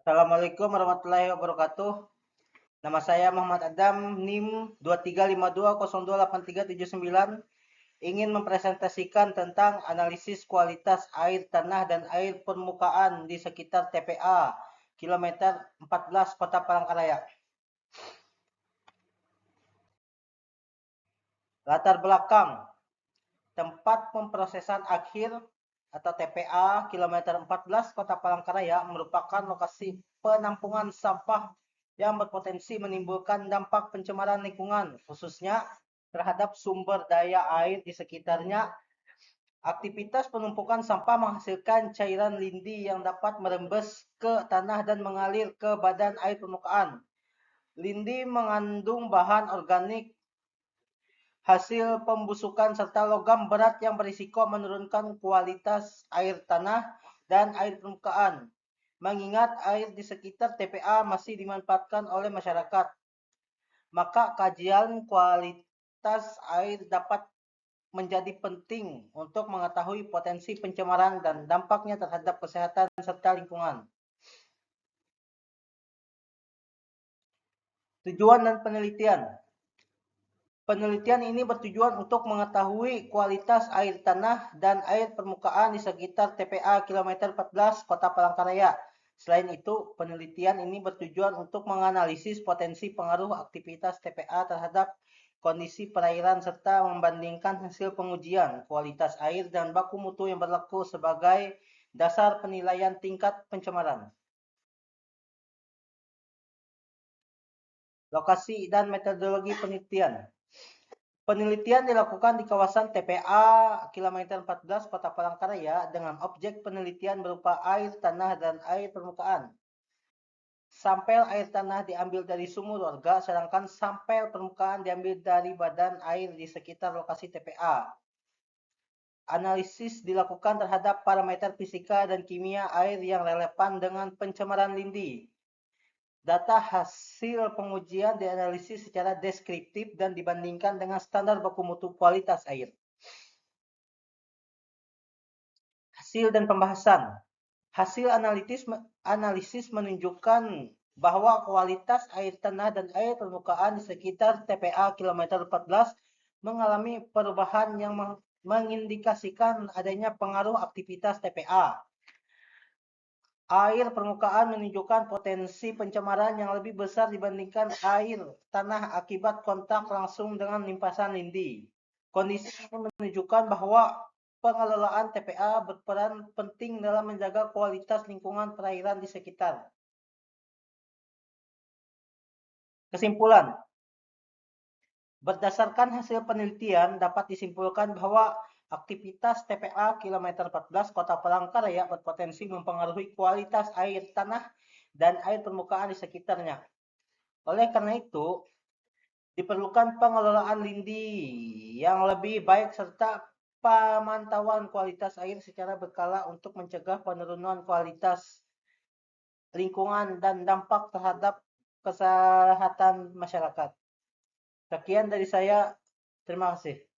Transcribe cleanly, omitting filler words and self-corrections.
Assalamualaikum warahmatullahi wabarakatuh. Nama saya Muhammad Adam, NIM 2352028379. Ingin mempresentasikan tentang analisis kualitas air tanah dan air permukaan di sekitar TPA kilometer 14 Kota Palangkaraya. Latar belakang tempat pemprosesan akhir atau TPA kilometer 14 Kota Palangkaraya merupakan lokasi penampungan sampah yang berpotensi menimbulkan dampak pencemaran lingkungan, khususnya terhadap sumber daya air di sekitarnya. Aktivitas penumpukan sampah menghasilkan cairan lindi yang dapat merembes ke tanah dan mengalir ke badan air permukaan. Lindi mengandung bahan organik, hasil pembusukan serta logam berat yang berisiko menurunkan kualitas air tanah dan air permukaan. Mengingat air di sekitar TPA masih dimanfaatkan oleh masyarakat, maka kajian kualitas air dapat menjadi penting untuk mengetahui potensi pencemaran dan dampaknya terhadap kesehatan serta lingkungan. Tujuan dan penelitian. Penelitian ini bertujuan untuk mengetahui kualitas air tanah dan air permukaan di sekitar TPA kilometer 14 Kota Palangkaraya. Selain itu, penelitian ini bertujuan untuk menganalisis potensi pengaruh aktivitas TPA terhadap kondisi perairan serta membandingkan hasil pengujian kualitas air dan baku mutu yang berlaku sebagai dasar penilaian tingkat pencemaran. Lokasi dan metodologi penelitian. Penelitian dilakukan di kawasan TPA kilometer 14 Kota Palangkaraya dengan objek penelitian berupa air tanah dan air permukaan. Sampel air tanah diambil dari sumur warga, sedangkan sampel permukaan diambil dari badan air di sekitar lokasi TPA. Analisis dilakukan terhadap parameter fisika dan kimia air yang relevan dengan pencemaran lindi. Data hasil pengujian dianalisis secara deskriptif dan dibandingkan dengan standar baku mutu kualitas air. Hasil dan pembahasan. Hasil analisis menunjukkan bahwa kualitas air tanah dan air permukaan di sekitar TPA kilometer 14 mengalami perubahan yang mengindikasikan adanya pengaruh aktivitas TPA. Air permukaan menunjukkan potensi pencemaran yang lebih besar dibandingkan air tanah akibat kontak langsung dengan limpasan lindi. Kondisi ini menunjukkan bahwa pengelolaan TPA berperan penting dalam menjaga kualitas lingkungan perairan di sekitar. Kesimpulan. Berdasarkan hasil penelitian dapat disimpulkan bahwa aktivitas TPA kilometer 14 Kota Palangkaraya berpotensi mempengaruhi kualitas air tanah dan air permukaan di sekitarnya. Oleh karena itu, diperlukan pengelolaan lindi yang lebih baik serta pemantauan kualitas air secara berkala untuk mencegah penurunan kualitas lingkungan dan dampak terhadap kesehatan masyarakat. Sekian dari saya. Terima kasih.